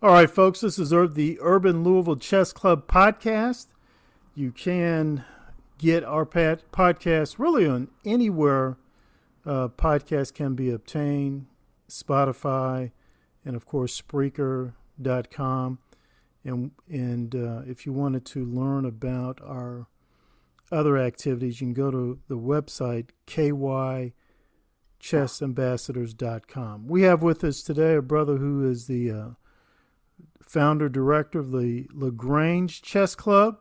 All right, folks, this is the Urban Louisville Chess Club podcast. You can get our podcast really on anywhere podcasts can be obtained, Spotify, and of course Spreaker.com. And if you wanted to learn about our other activities, you can go to the website kychessambassadors.com. We have with us today a brother who is the founder director of the Grange Chess Club,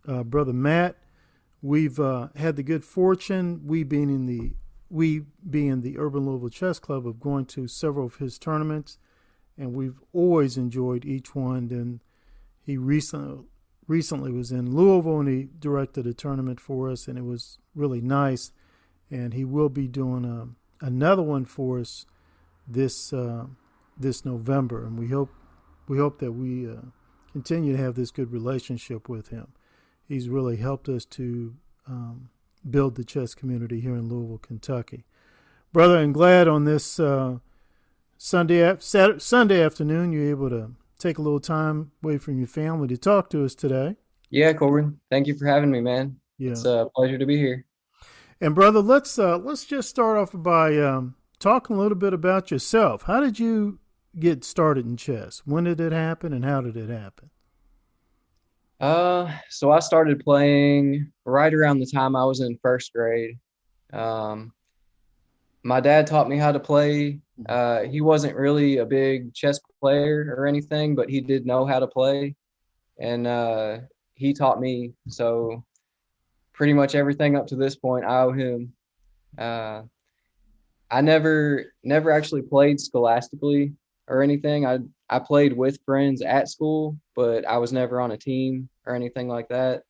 Brother Matt. We've had the good fortune, we being the Urban Louisville Chess Club, of going to several of his tournaments, and we've always enjoyed each one. And he recently was in Louisville, and he directed a tournament for us, and it was really nice. And he will be doing another one for us this November, and we hope that we continue to have this good relationship with him. He's really helped us to build the chess community here in Louisville, Kentucky. Brother, I'm glad on this Sunday afternoon you're able to take a little time away from your family to talk to us today. Yeah, Corbin. Thank you for having me, man. Yeah. It's a pleasure to be here. And brother, let's just start off by talking a little bit about yourself. How did you get started in chess? When did it happen, and how did it happen? So I started playing right around the time I was in first grade. Um, my dad taught me how to play. He wasn't really a big chess player or anything, but he did know how to play, and he taught me. So pretty much everything up to this point, I owe him. Uh, I never actually played scholastically or anything. I played with friends at school, but I was never on a team or anything like that.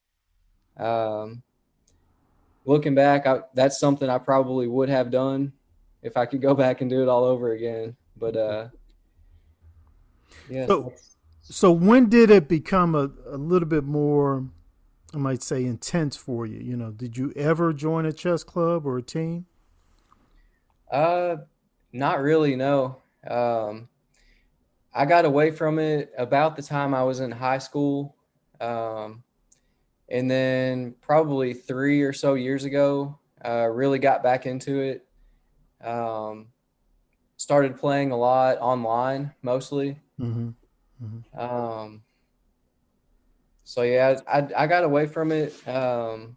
Um, Looking back, that's something I probably would have done if I could go back and do it all over again. But yeah. So when did it become a little bit more, I might say, intense for you? You know, did you ever join a chess club or a team? Uh, Not really, no. I got away from it about the time I was in high school. Um, and then probably 3 or so years ago, really got back into it. Um, Started playing a lot online, mostly. Mm-hmm. Mm-hmm. Um, so yeah, I got away from it. I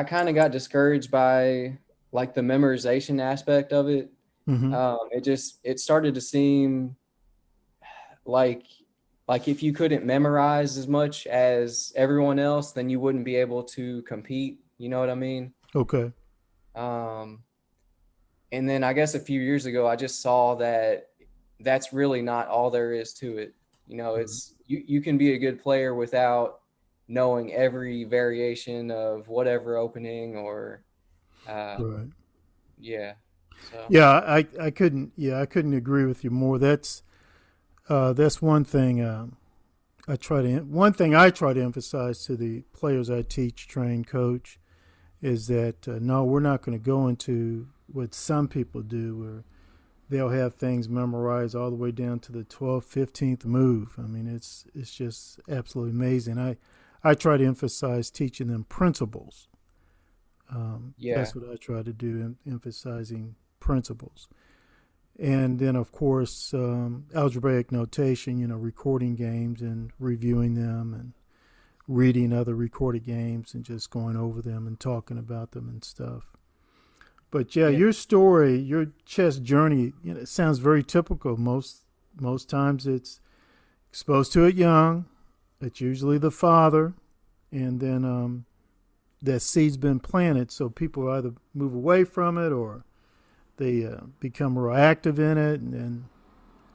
kind of got discouraged by like the memorization aspect of it. Mm-hmm. It started to seem like if you couldn't memorize as much as everyone else, then you wouldn't be able to compete. You know what I mean? Okay. Um, and then I guess a few years ago, I just saw that that's really not all there is to it. You know, Right. it's you can be a good player without knowing every variation of whatever opening or Right. yeah. So Yeah, I couldn't. Yeah, I couldn't agree with you more. That's one thing. One thing I try to emphasize to the players I teach, train, coach, is that no, we're not going to go into what some people do, where they'll have things memorized all the way down to the 12th, 15th move. I mean, it's just absolutely amazing. I try to emphasize teaching them principles. yeah. That's what I try to do, emphasizing principles. And then, of course, algebraic notation, recording games and reviewing them, and reading other recorded games and just going over them and talking about them and stuff. But yeah, Yeah. your story, your chess journey, it sounds very typical. Most times it's exposed to it young. It's usually the father, and then that seed's been planted. So people either move away from it, or they become more active in it. And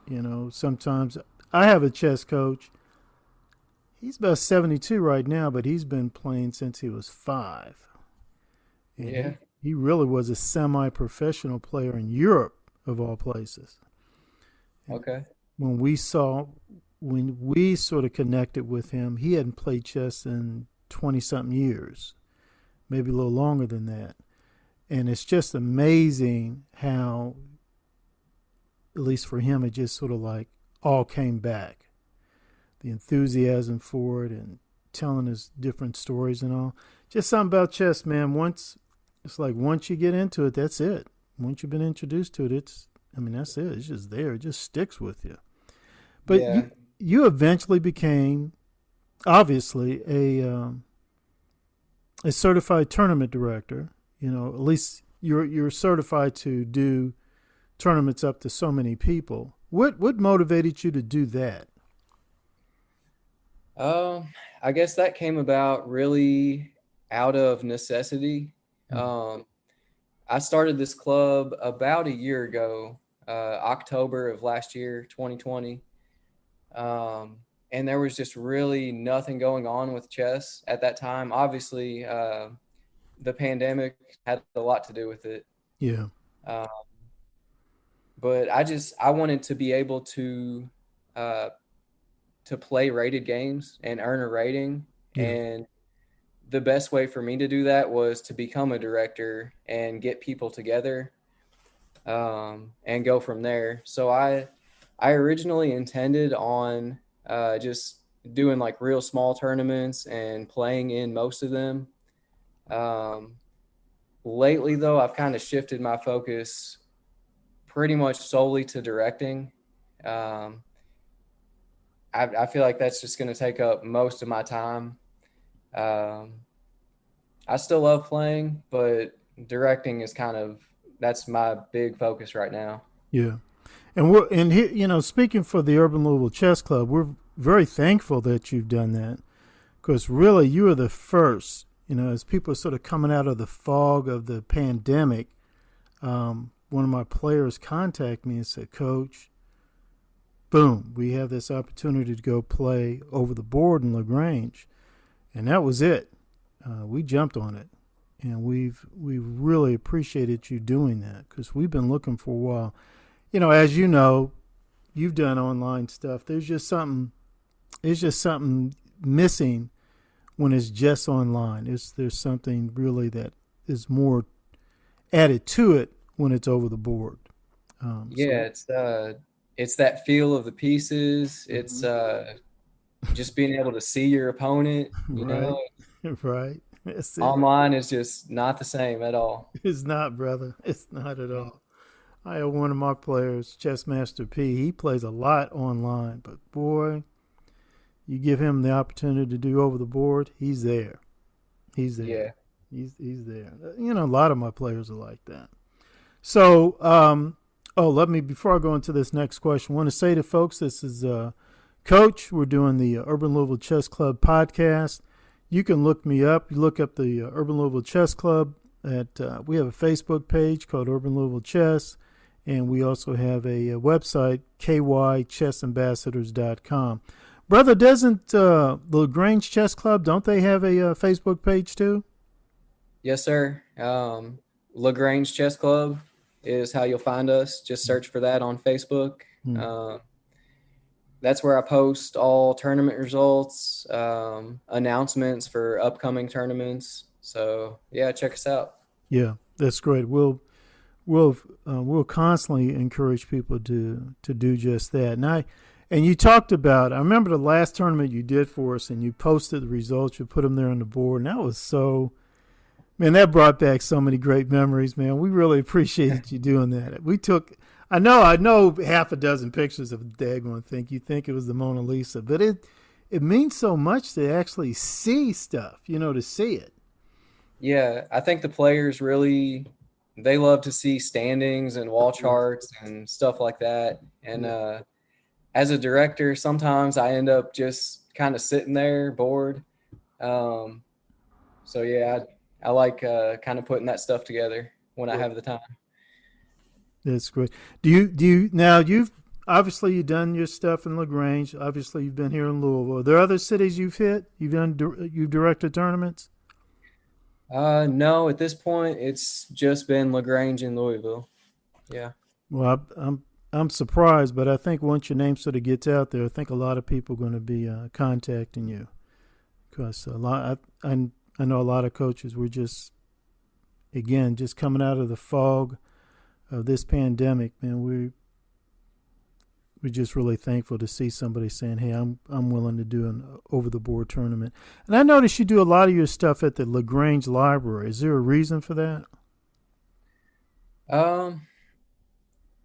then, sometimes I have a chess coach. He's about 72 right now, but he's been playing since he was 5. And Yeah. he really was a semi-professional player in Europe, of all places. And Okay. when we sort of connected with him, he hadn't played chess in 20 something years, maybe a little longer than that. And it's just amazing how, at least for him, it just sort of like all came back. The enthusiasm for it and telling us different stories and all. Just something about chess, man. Once you get into it, that's it. Once you've been introduced to it, that's it. It's just there. It just sticks with you. But Yeah. you eventually became, obviously, a certified tournament director. At least you're certified to do tournaments up to so many people. What motivated you to do that? I guess that came about really out of necessity. Mm-hmm. I started this club about a year ago, October of last year, 2020. And there was just really nothing going on with chess at that time. Obviously, the pandemic had a lot to do with it. Yeah. Uh, but I wanted to be able uh, to play rated games and earn a rating. Yeah. And the best way for me to do that was to become a director and get people together, and go from there. So I originally intended on just doing like real small tournaments and playing in most of them. Um, Lately, though, I've kind of shifted my focus pretty much solely to directing. Um, I feel like that's just going to take up most of my time. Um, I still love playing, but directing is that's my big focus right now. Yeah. And here, speaking for the Urban Louisville Chess Club, we're very thankful that you've done that, because really you are the first. As people are sort of coming out of the fog of the pandemic, one of my players contacted me and said, "Coach, boom, we have this opportunity to go play over the board in LaGrange," and that was it. We jumped on it, and we've really appreciated you doing that, because we've been looking for a while. As you know, you've done online stuff. There's just something missing when it's just online. There's something really that is more added to it when it's over the board. Yeah, it's that feel of the pieces. It's Mhm. just being able to see your opponent. Right, right. That's it. Online is just not the same at all. It's not, brother. It's not at Yeah. all. I have one of my players, Chessmaster P. He plays a lot online, but boy, you give him the opportunity to do over the board, he's there. He's there. Yeah. He's there. A lot of my players are like that. So, let me, before I go into this next question, I want to say to folks, this is Coach. We're doing the Urban Louisville Chess Club podcast. You can look me up. You look up the Urban Louisville Chess Club. We have a Facebook page called Urban Louisville Chess, and we also have a website, kychessambassadors.com. Brother, doesn't the Grange Chess Club, don't they have a Facebook page too? Yes, sir. LaGrange Chess Club is how you'll find us. Just search for that on Facebook. Hmm. Uh, that's where I post all tournament results, announcements for upcoming tournaments. So yeah, check us out. Yeah, that's great. We'll constantly encourage people to do just that. And you talked about, I remember the last tournament you did for us, and you posted the results. You put them there on the board, and that was man, that brought back so many great memories, man. We really appreciated you doing that. I know half a dozen pictures of the daggone thing. You think it was the Mona Lisa, but it means so much to actually see stuff, to see it. Yeah, I think the players really they love to see standings and wall Yeah. charts and stuff like that. And Yeah. as a director, sometimes I end up just kind of sitting there bored. Um, so yeah, I like kind of putting that stuff together when I Yeah. have the time. That's great. Do you now? You've done your stuff in LaGrange. Obviously, you've been here in Louisville. Are there other cities you've hit? You've directed tournaments. No, at this point, it's just been LaGrange and Louisville. Yeah. Well, I'm surprised, but I think once your name sort of gets out there, I think a lot of people are going to be contacting you, because I know a lot of coaches were just coming out of the fog of this pandemic. Man, we're just really thankful to see somebody saying, "Hey, I'm willing to do an over the board tournament." And I noticed you do a lot of your stuff at the LaGrange Library. Is there a reason for that? Um,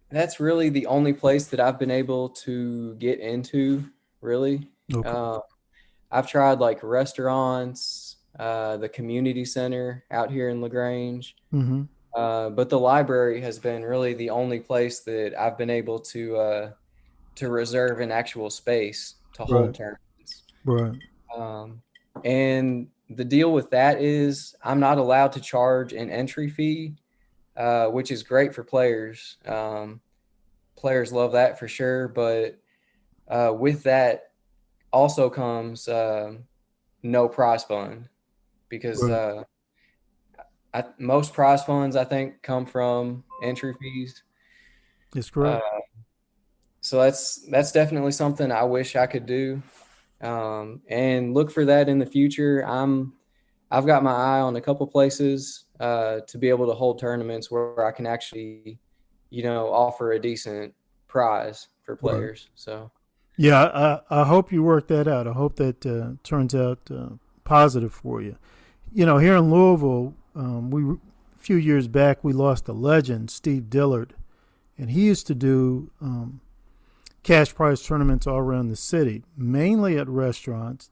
that's really the only place that I've been able to get into, really. Okay. Um, I've tried like restaurants, the community center out here in LaGrange, Mm-hmm. but the library has been really the only place that I've been able to reserve an actual space to hold Right. tournaments. Right. Um, and the deal with that is I'm not allowed to charge an entry fee, which is great for players. Players love that for sure, but with that also comes no prize fund because Right. most prize funds I think come from entry fees. That's Uh, correct. so that's definitely something I wish I could do, and look for that in the future. I've got my eye on a couple places to be able to hold tournaments where I can actually, offer a decent prize for Right. players. So Yeah, I hope you work that out. I hope that turns out positive for you. You know, here in Louisville, a few years back we lost a legend, Steve Dillard, and he used to do cash prize tournaments all around the city, mainly at restaurants.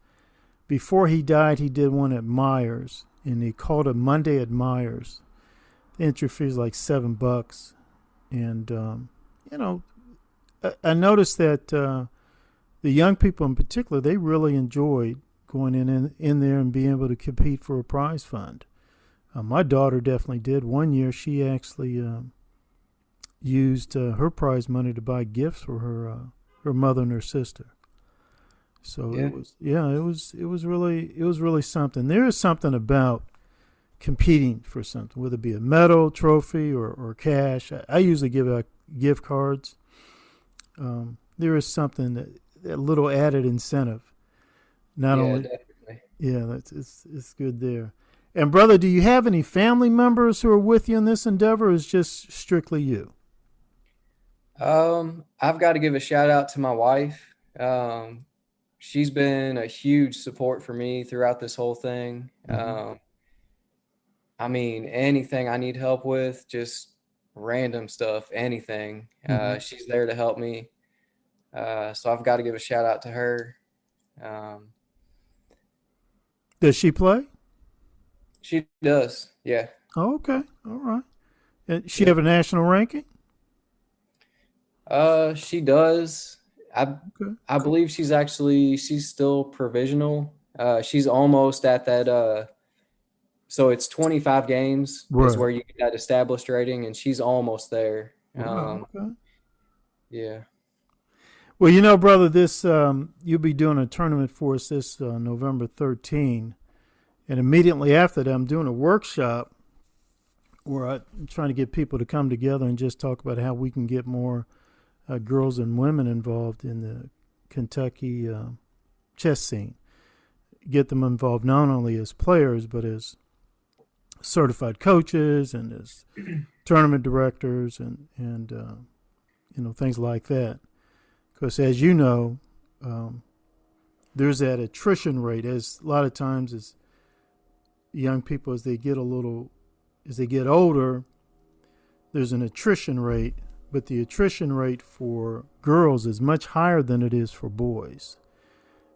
Before he died, he did one at Myers, and he called it Monday at Myers. The entry fee is like $7, and you know, I noticed that the young people in particular, they really enjoyed going in there and being able to compete for a prize fund. My daughter definitely did. One year, she actually used her prize money to buy gifts for her mother and her sister. So yeah, it was really something. There is something about competing for something, whether it be a medal, trophy, or cash. I usually give out gift cards. There is something that little added incentive. Not yeah, only, definitely. yeah, it's good there. And brother, do you have any family members who are with you in this endeavor, or is just strictly you? I've got to give a shout out to my wife. She's been a huge support for me throughout this whole thing. Mm-hmm. I mean, anything I need help with, just random stuff, anything. Mm-hmm. She's there to help me. So I've got to give a shout out to her. Um, Does she play? she does. Yeah. Oh, okay, all right. And she Yeah. have a national ranking? She does. I Okay. I believe she's still provisional. She's almost at that so it's 25 games is Right. where you get that established rating, and she's almost there. Wow. Okay. Yeah. Well, brother, this you'll be doing a tournament for us this November 13, and immediately after that, I'm doing a workshop where I'm trying to get people to come together and just talk about how we can get more girls and women involved in the Kentucky chess scene. Get them involved not only as players but as certified coaches and as tournament directors and things like that. Because as you know, there's that attrition rate. As a lot of times, as young people as they get older, there's an attrition rate, but the attrition rate for girls is much higher than it is for boys,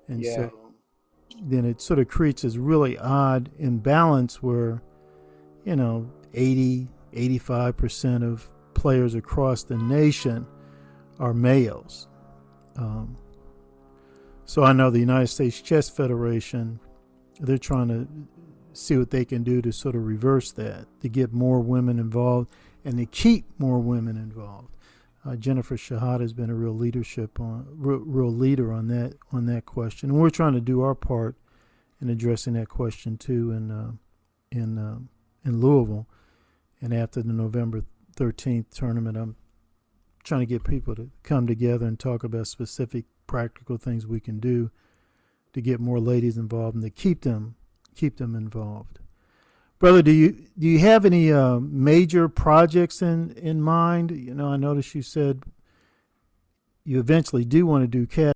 and Yeah. so then it sort of creates this really odd imbalance where 80-85% of players across the nation are males. Um, so I know the United States Chess Federation, they're trying to see what they can do to sort of reverse that, to get more women involved and to keep more women involved. Jennifer Shahada has been a real real leader on that question, and we're trying to do our part in addressing that question too in Louisville. And after the November 13th tournament, I'm trying to get people to come together and talk about specific practical things we can do to get more ladies involved and to keep them involved. Brother, do you have any major projects in mind? I noticed you said you eventually do want to do cash